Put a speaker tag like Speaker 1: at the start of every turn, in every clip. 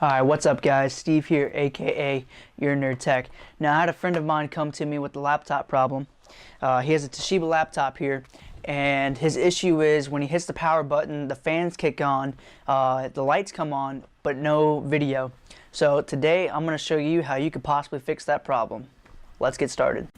Speaker 1: Alright, what's up guys? Steve here, aka Your Nerd Tech. Now I had a friend of mine come to me with the laptop problem. He has a Toshiba laptop here, and his issue is when he hits the power button, the fans kick on, the lights come on, but no video. So today I'm going to show you how you could possibly fix that problem. Let's get started.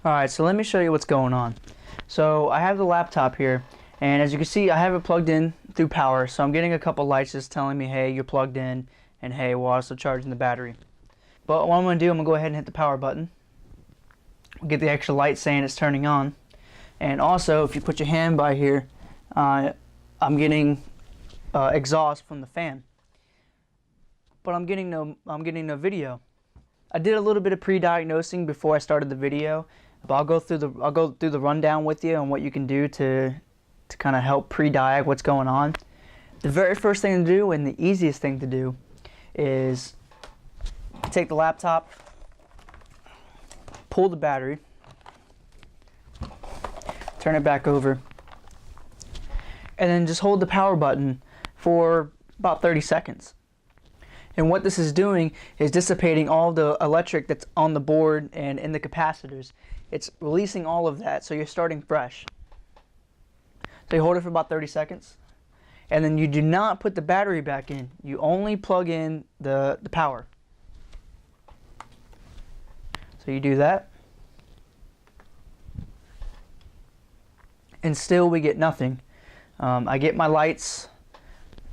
Speaker 1: Alright, so let me show you what's going on. So I have the laptop here, and as you can see I have it plugged in through power, so I'm getting a couple lights just telling me, hey, you're plugged in, and hey, we're also charging the battery. But what I'm going to do, I'm going to go ahead and hit the power button. Get the extra light saying it's turning on. And also, if you put your hand by here, I'm getting exhaust from the fan. But I'm getting no video. I did a little bit of pre-diagnosing before I started the video, but I'll go through the rundown with you on what you can do to kind of help pre-diag what's going on. The very first thing to do, and the easiest thing to do, is take the laptop, pull the battery, turn it back over, and then just hold the power button for about 30 seconds. And what this is doing is dissipating all the electric that's on the board and in the capacitors. It's releasing all of that, so you're starting fresh. So you hold it for about 30 seconds, and then you do not put the battery back in. You only plug in the power. So you do that, and still we get nothing. I get my lights,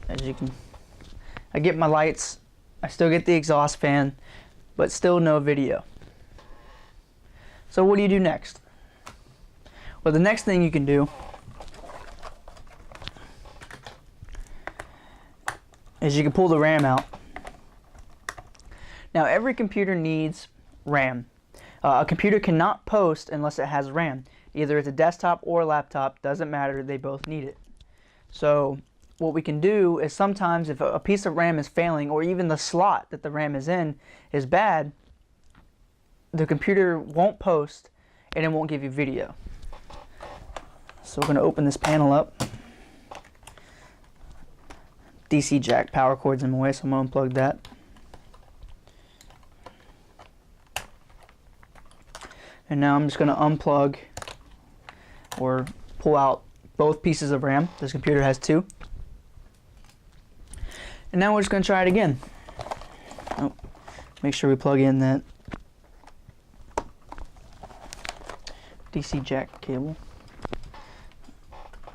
Speaker 1: I get my lights. I still get the exhaust fan, but still no video. So what do you do next? Well, the next thing you can do is you can pull the RAM out. Now every computer needs RAM. A computer cannot post unless it has RAM. Either it's a desktop or a laptop, doesn't matter, they both need it. So what we can do is sometimes if a piece of RAM is failing, or even the slot that the RAM is in is bad, the computer won't post and it won't give you video. So we're going to open this panel up. DC jack power cord's in my way, so I'm going to unplug that. And now I'm just going to unplug or pull out both pieces of RAM. This computer has two. And now we're just going to try it again. Oh, make sure we plug in that DC jack cable.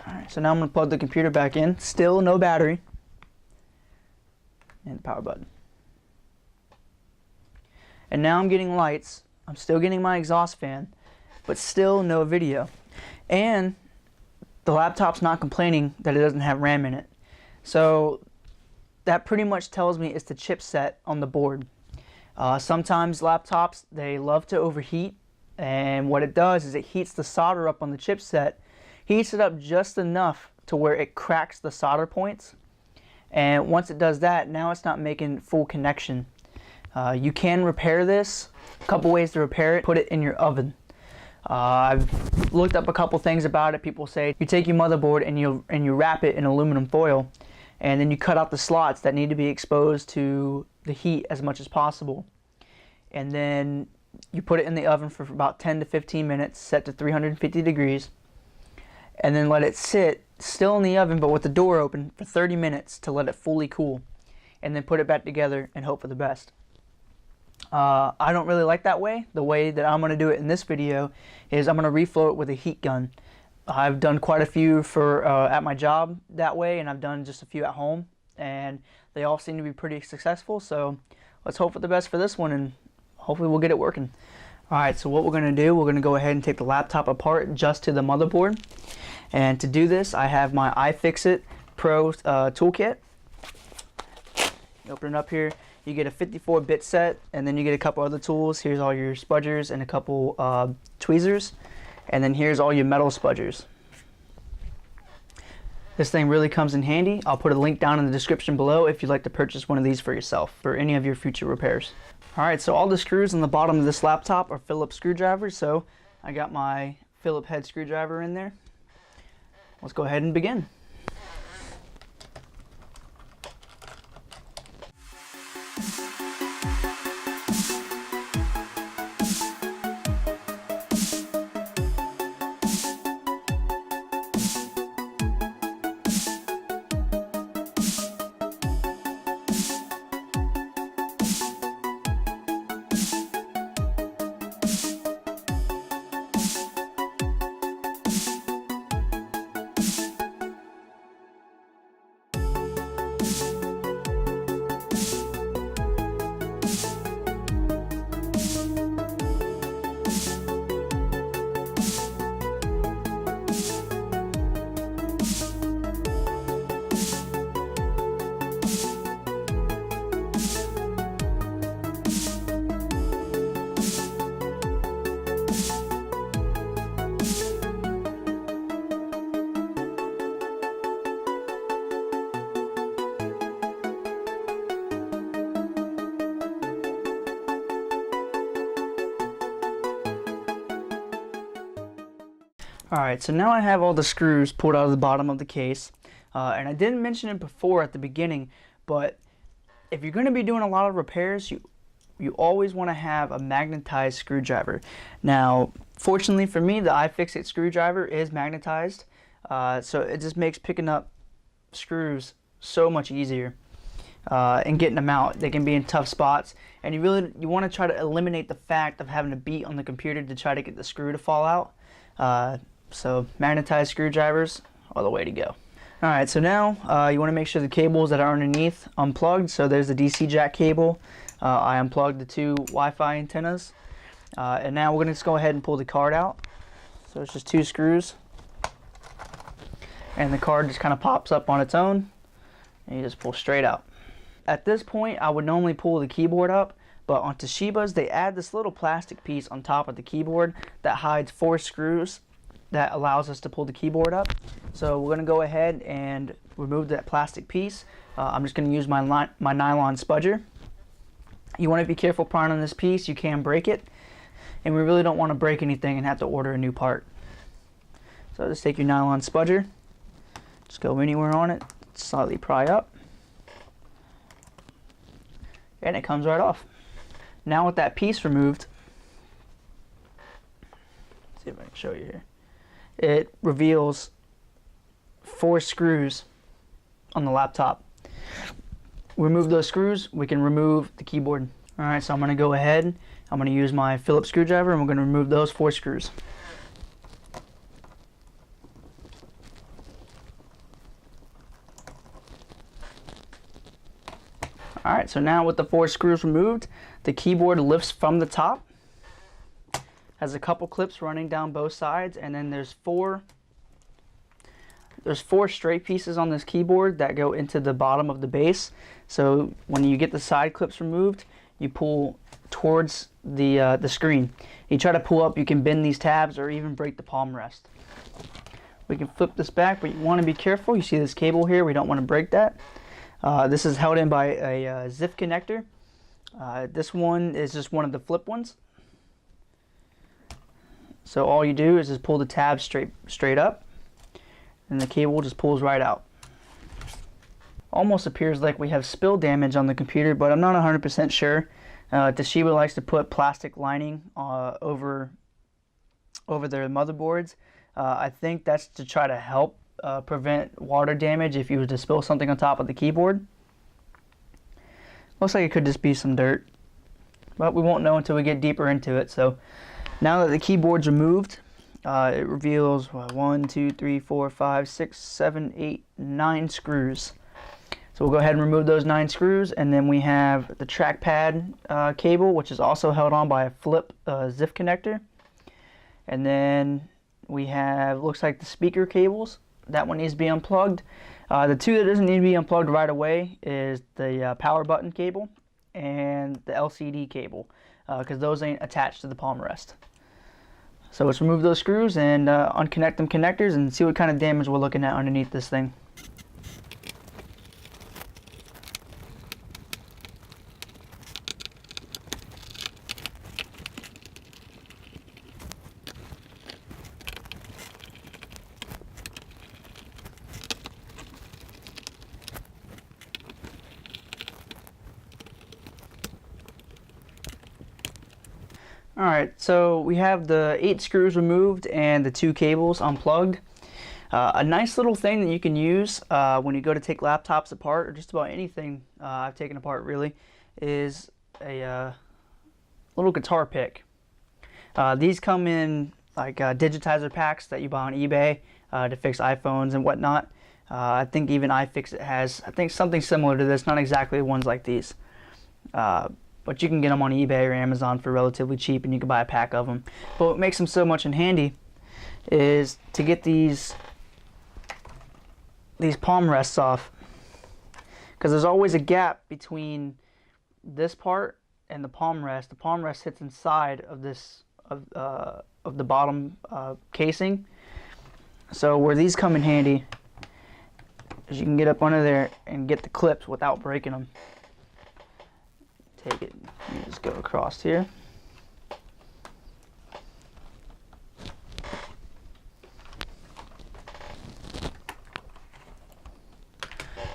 Speaker 1: Alright, so now I'm going to plug the computer back in. Still no battery. And the power button. And now I'm getting lights. I'm still getting my exhaust fan, but still no video. And the laptop's not complaining that it doesn't have RAM in it. So that pretty much tells me it's the chipset on the board. Sometimes laptops, they love to overheat, and what it does is it heats the solder up on the chipset, heats it up just enough to where it cracks the solder points, and once it does that, now it's not making full connection. You can repair this. A couple ways to repair it: put it in your oven. I've looked up a couple things about it. People say you take your motherboard and you wrap it in aluminum foil, and then you cut out the slots that need to be exposed to the heat as much as possible. And then you put it in the oven for about 10 to 15 minutes, set to 350 degrees, and then let it sit still in the oven but with the door open for 30 minutes to let it fully cool, and then put it back together and hope for the best. I don't really like that way. The way that I'm going to do it in this video is I'm going to reflow it with a heat gun. I've done quite a few for at my job that way, and I've done just a few at home, and they all seem to be pretty successful. So let's hope for the best for this one, and hopefully we'll get it working. Alright, so what we're going to do, we're going to go ahead and take the laptop apart just to the motherboard. And to do this, I have my iFixit Pro toolkit. You open it up here. You get a 54-bit set, and then you get a couple other tools. Here's all your spudgers and a couple tweezers. And then here's all your metal spudgers. This thing really comes in handy. I'll put a link down in the description below if you'd like to purchase one of these for yourself for any of your future repairs. Alright, so all the screws on the bottom of this laptop are Phillips screwdrivers, so I got my Phillips head screwdriver in there. Let's go ahead and begin. Alright, so now I have all the screws pulled out of the bottom of the case, and I didn't mention it before at the beginning, but if you're going to be doing a lot of repairs, you always want to have a magnetized screwdriver. Now, fortunately for me, the iFixit screwdriver is magnetized, so it just makes picking up screws so much easier and getting them out. They can be in tough spots, and you want to try to eliminate the fact of having to beat on the computer to try to get the screw to fall out. So magnetized screwdrivers are the way to go. Alright, so now you want to make sure the cables that are underneath unplugged. So there's the DC jack cable. I unplugged the two Wi-Fi antennas. And now we're going to just go ahead and pull the card out. So it's just two screws. And the card just kind of pops up on its own. And you just pull straight out. At this point, I would normally pull the keyboard up. But on Toshiba's, they add this little plastic piece on top of the keyboard that hides 4 screws that allows us to pull the keyboard up. So we're going to go ahead and remove that plastic piece. I'm just going to use my nylon spudger. You want to be careful prying on this piece. You can break it. And we really don't want to break anything and have to order a new part. So just take your nylon spudger. Just go anywhere on it. Slightly pry up. And it comes right off. Now with that piece removed, let's see if I can show you here. It reveals 4 screws on the laptop. Remove those screws, we can remove the keyboard. Alright, so I'm going to go ahead, I'm going to use my Phillips screwdriver and we're going to remove those 4 screws. Alright, so now with the 4 screws removed, the keyboard lifts from the top. Has a couple clips running down both sides, and then there's four straight pieces on this keyboard that go into the bottom of the base. So when you get the side clips removed, you pull towards the screen. You try to pull up, you can bend these tabs or even break the palm rest. We can flip this back, but you want to be careful. You see this cable here, we don't want to break that. This is held in by a ZIF connector. This one is just one of the flip ones. So all you do is just pull the tab straight up, and the cable just pulls right out. Almost appears like we have spill damage on the computer, but I'm not 100% sure. Toshiba likes to put plastic lining over their motherboards. I think that's to try to help prevent water damage if you were to spill something on top of the keyboard. Looks like it could just be some dirt, but we won't know until we get deeper into it. So now that the keyboard's removed, it reveals 1, 2, 3, 4, 5, 6, 7, 8, 9 screws. So we'll go ahead and remove those 9 screws, and then we have the trackpad cable, which is also held on by a flip ZIF connector. And then we have, looks like the speaker cables. That one needs to be unplugged. The two that doesn't need to be unplugged right away is the power button cable and the LCD cable, because those ain't attached to the palm rest. So let's remove those screws and unconnect them connectors and see what kind of damage we're looking at underneath this thing. Alright, so we have the 8 screws removed and the 2 cables unplugged. A nice little thing that you can use when you go to take laptops apart, or just about anything I've taken apart really, is a little guitar pick. These come in like digitizer packs that you buy on eBay to fix iPhones and whatnot. I think even iFixit has, I think, something similar to this, not exactly ones like these. But you can get them on eBay or Amazon for relatively cheap, and you can buy a pack of them. But what makes them so much handy is to get these palm rests off, because there's always a gap between this part and the palm rest. The palm rest sits inside of this of the bottom casing. So where these come in handy is you can get up under there and get the clips without breaking them. Take it, you just go across here.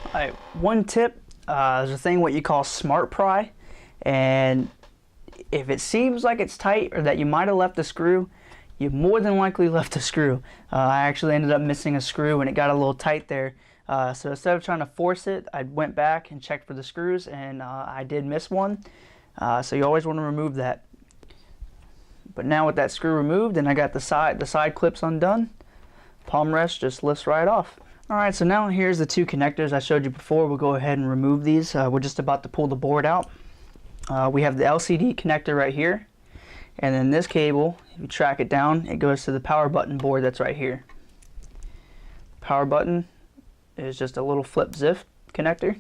Speaker 1: Alright, one tip, there's a thing what you call smart pry, and if it seems like it's tight or that you might have left a screw, you more than likely left a screw. I actually ended up missing a screw and it got a little tight there. So instead of trying to force it, I went back and checked for the screws, and I did miss one. So you always want to remove that. But now with that screw removed and I got the side clips undone, palm rest just lifts right off. Alright, so now here's the 2 connectors I showed you before. We'll go ahead and remove these. We're just about to pull the board out. We have the LCD connector right here, and then this cable, if you track it down, it goes to the power button board that's right here. Power button is just a little flip zip connector.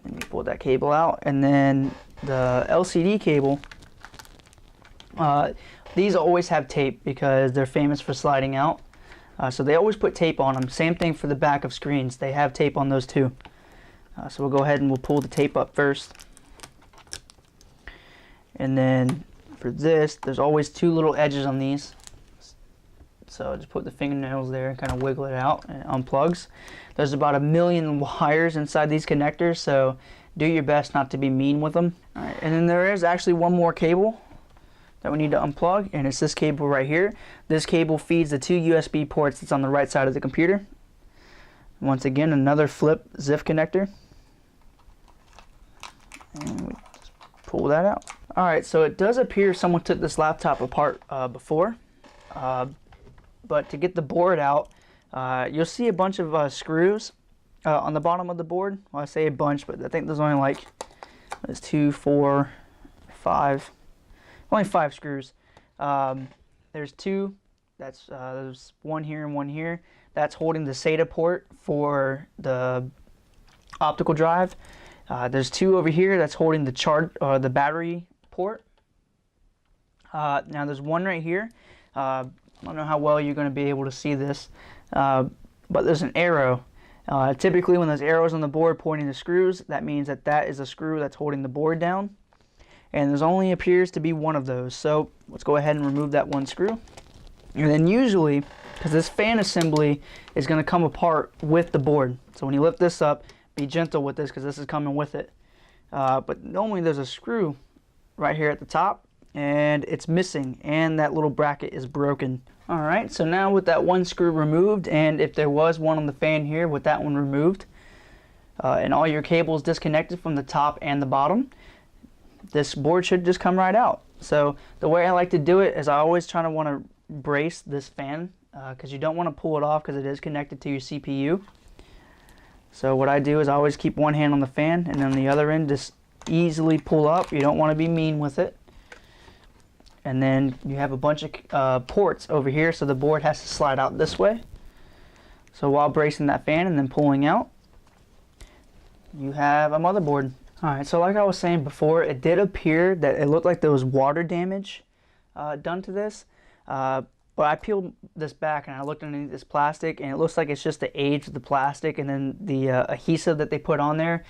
Speaker 1: And you pull that cable out, and then the LCD cable, these always have tape because they're famous for sliding out. So they always put tape on them. Same thing for the back of screens. They have tape on those too. So we'll go ahead and we'll pull the tape up first. And then for this, there's always 2 little edges on these. So just put the fingernails there and kind of wiggle it out, and it unplugs. There's about 1 million wires inside these connectors, so do your best not to be mean with them. Alright, and then there is actually one more cable that we need to unplug, and it's this cable right here. This cable feeds the 2 USB ports that's on the right side of the computer. Once again, another flip zip connector. And we just pull that out. Alright, so it does appear someone took this laptop apart before. But to get the board out, you'll see a bunch of screws on the bottom of the board. Well, I say a bunch, but I think there's only like, there's 2, 4, 5, only 5 screws. There's 2, there's 1 here and 1 here. That's holding the SATA port for the optical drive. There's 2 over here that's holding the battery port. Now there's 1 right here. I don't know how well you're going to be able to see this, but there's an arrow. Typically when there's arrows on the board pointing to screws, that means that that is a screw that's holding the board down. And there's only appears to be 1 of those. So let's go ahead and remove that 1 screw. And then usually, because this fan assembly is going to come apart with the board. So when you lift this up, be gentle with this because this is coming with it. But normally there's a screw right here at the top, and it's missing, and that little bracket is broken. Alright, so now with that 1 screw removed, and if there was one on the fan here with that one removed, and all your cables disconnected from the top and the bottom, this board should just come right out. So the way I like to do it is I always want to brace this fan, because you don't want to pull it off because it is connected to your CPU. So what I do is I always keep one hand on the fan, and then the other end just easily pull up. You don't want to be mean with it. And then you have a bunch of ports over here, so the board has to slide out this way. So while bracing that fan and then pulling out, you have a motherboard. Alright, so like I was saying before, it did appear that it looked like there was water damage done to this. But I peeled this back and I looked underneath this plastic, and it looks like it's just the age of the plastic, and then the adhesive that they put on there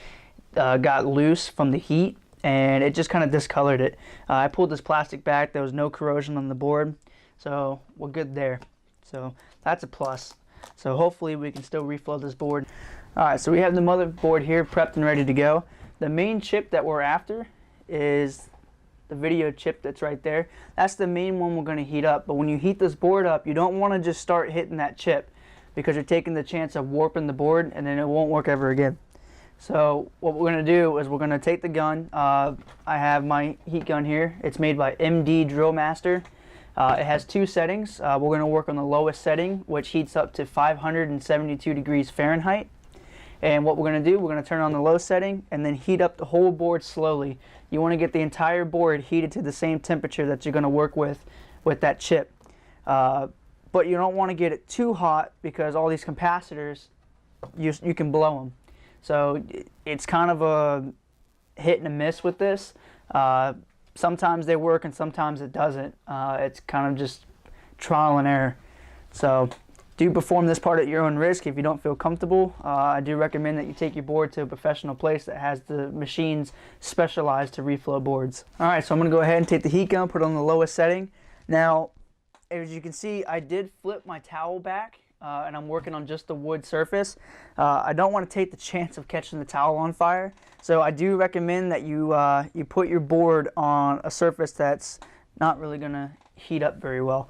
Speaker 1: got loose from the heat, and it just kind of discolored it. I pulled this plastic back. There was no corrosion on the board, so we're good there. So that's a plus. So hopefully we can still reflow this board. Alright, so we have the motherboard here prepped and ready to go. The main chip that we're after is the video chip that's right there. That's the main one we're going to heat up. But when you heat this board up, you don't want to just start hitting that chip, because you're taking the chance of warping the board and then it won't work ever again. So what we're going to do is we're going to take the gun. I have my heat gun here. It's made by MD Drill Master. It has two settings. We're going to work on the lowest setting, which heats up to 572 degrees Fahrenheit. And what we're going to do, we're going to turn on the low setting and then heat up the whole board slowly. You want to get the entire board heated to the same temperature that you're going to work with that chip. But you don't want to get it too hot, because all these capacitors, you can blow them. So it's kind of a hit and a miss with this. Sometimes they work and sometimes it doesn't. It's kind of just trial and error. So do perform this part at your own risk. If you don't feel comfortable, I do recommend that you take your board to a professional place that has the machines specialized to reflow boards. Alright, so I'm going to go ahead and take the heat gun, put it on the lowest setting. Now, as you can see, I did flip my towel back, and I'm working on just the wood surface. I don't want to take the chance of catching the towel on fire, so I do recommend that you put your board on a surface that's not really going to heat up very well.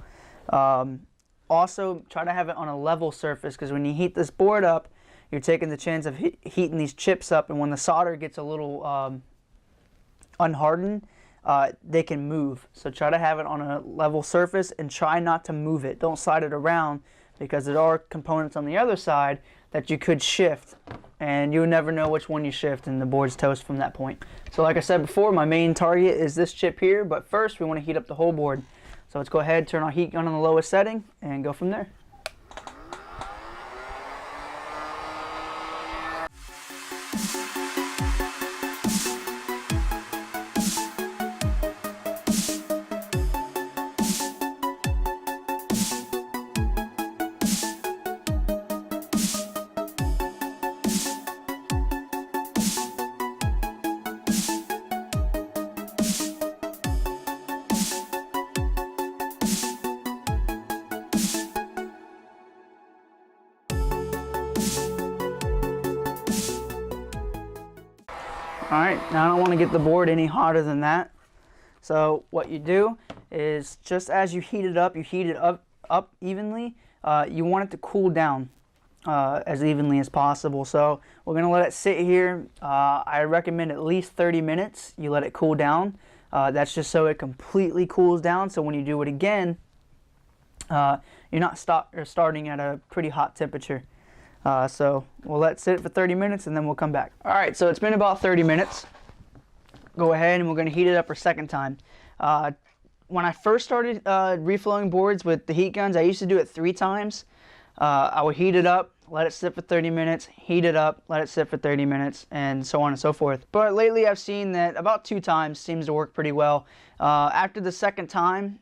Speaker 1: Also, try to have it on a level surface, because when you heat this board up, you're taking the chance of heating these chips up, and when the solder gets a little unhardened, they can move. So try to have it on a level surface and try not to move it. Don't slide it around, because there are components on the other side that you could shift, and you never know which one you shift, and the board's toast from that point. So like I said before, my main target is this chip here, but first we want to heat up the whole board. So let's go ahead, turn our heat gun on the lowest setting, and go from there. Alright, now I don't want to get the board any hotter than that. So what you do is, just as you heat it up up evenly. You want it to cool down as evenly as possible. So we're going to let it sit here. I recommend at least 30 minutes. You let it cool down. That's just so it completely cools down. So when you do it again, you're not starting at a pretty hot temperature. So we'll let it sit for 30 minutes and then we'll come back. Alright, so it's been about 30 minutes. Go ahead and we're going to heat it up a second time. When I first started reflowing boards with the heat guns, I used to do it 3 times. I would heat it up, let it sit for 30 minutes, heat it up, let it sit for 30 minutes, and so on and so forth. But lately I've seen that about 2 times seems to work pretty well. After the second time,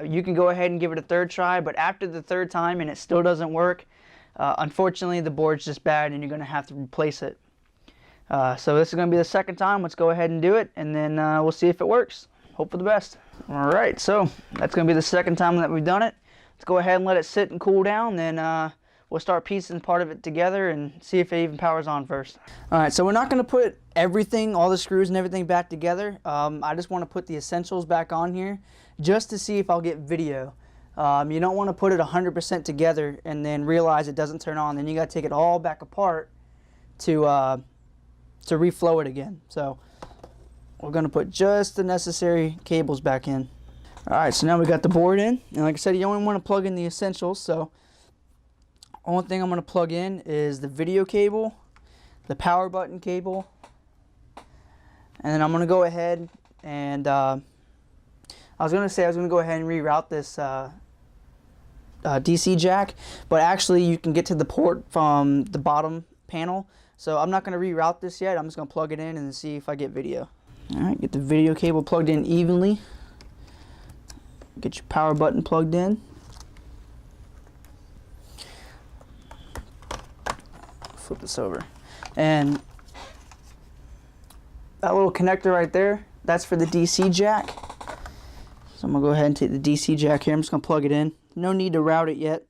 Speaker 1: you can go ahead and give it a third try, but after the third time and it still doesn't work, unfortunately the board's just bad and you're going to have to replace it. So this is going to be the second time. Let's go ahead and do it, and then we'll see if it works. Hope for the best. Alright, so that's going to be the second time that we've done it. Let's go ahead and let it sit and cool down, then we'll start piecing part of it together and see if it even powers on first. Alright, so we're not going to put everything, all the screws and everything back together. I just want to put the essentials back on here just to see if I'll get video. You don't want to put it 100% together and then realize it doesn't turn on. Then you got to take it all back apart to reflow it again. So we're going to put just the necessary cables back in. Alright, so now we got the board in. And like I said, you only want to plug in the essentials. So only thing I'm going to plug in is the video cable, the power button cable, and then I'm going to go ahead and I was going to go ahead and reroute this DC jack, but actually you can get to the port from the bottom panel. So I'm not going to reroute this yet. I'm just going to plug it in and see if I get video. Alright, get the video cable plugged in evenly. Get your power button plugged in. Flip this over. And that little connector right there, that's for the DC jack. So I'm gonna go ahead and take the DC jack here. I'm just gonna plug it in. No need to route it yet,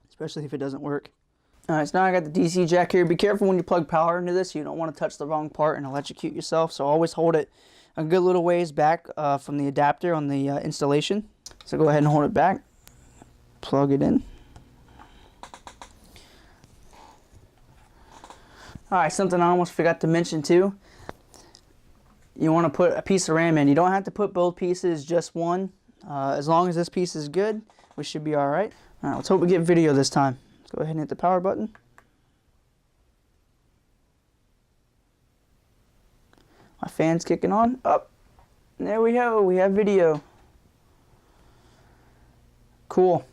Speaker 1: especially if it doesn't work. Alright, so now I got the DC jack here. Be careful when you plug power into this. You don't want to touch the wrong part and electrocute yourself. So always hold it a good little ways back from the adapter on the installation. So go ahead and hold it back. Plug it in. Alright, something I almost forgot to mention too. You want to put a piece of RAM in. You don't have to put both pieces, just one. As long as this piece is good, we should be alright. Alright, let's hope we get video this time. Let's go ahead and hit the power button. My fan's kicking on. Up. There we go. We have video. Cool.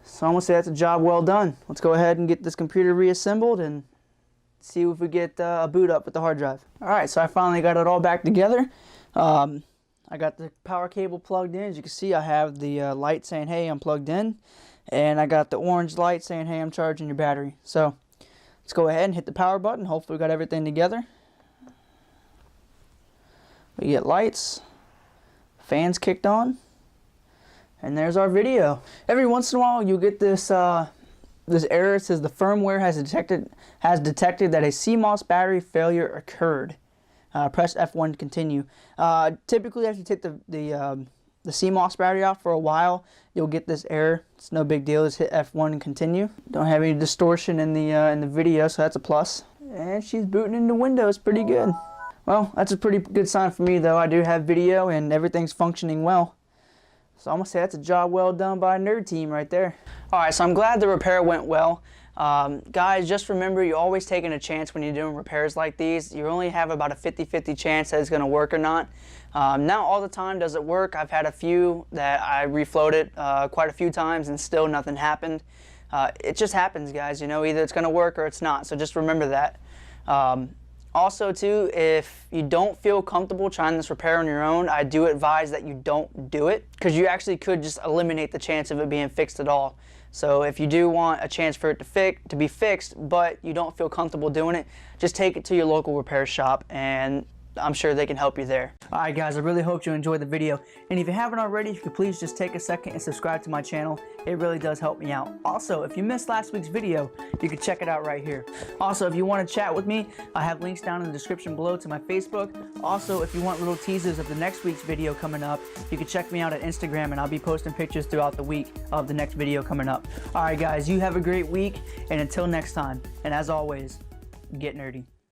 Speaker 1: So I'm going to say that's a job well done. Let's go ahead and get this computer reassembled and see if we get a boot up with the hard drive. Alright, so I finally got it all back together. I got the power cable plugged in. As you can see, I have the light saying, hey, I'm plugged in. And I got the orange light saying, hey, I'm charging your battery. So let's go ahead and hit the power button. Hopefully we got everything together. We get lights, fans kicked on, and there's our video. Every once in a while you'll get this this error. It says the firmware has detected that a CMOS battery failure occurred. Press F1 to continue. Typically after you take the CMOS battery out for a while, you'll get this error. It's no big deal. Just hit F1 and continue. Don't have any distortion in the video, so that's a plus. And she's booting into Windows pretty good. Well, that's a pretty good sign for me, though. I do have video and everything's functioning well. So I'm going to say that's a job well done by Nerd Team right there. Alright, so I'm glad the repair went well. Guys, just remember, you're always taking a chance when you're doing repairs like these. You only have about a 50-50 chance that it's going to work or not. Not all the time does it work. I've had a few that I reflowed it quite a few times and still nothing happened. It just happens, guys. You know, either it's going to work or it's not. So just remember that. Also, too, if you don't feel comfortable trying this repair on your own, I do advise that you don't do it, because you actually could just eliminate the chance of it being fixed at all. So if you do want a chance for it to be fixed, but you don't feel comfortable doing it, just take it to your local repair shop, and I'm sure they can help you there. Alright guys, I really hope you enjoyed the video. And if you haven't already, if you could please just take a second and subscribe to my channel. It really does help me out. Also, if you missed last week's video, you can check it out right here. Also, if you want to chat with me, I have links down in the description below to my Facebook. Also, if you want little teasers of the next week's video coming up, you can check me out at Instagram, and I'll be posting pictures throughout the week of the next video coming up. Alright guys, you have a great week, and until next time, and as always, get nerdy.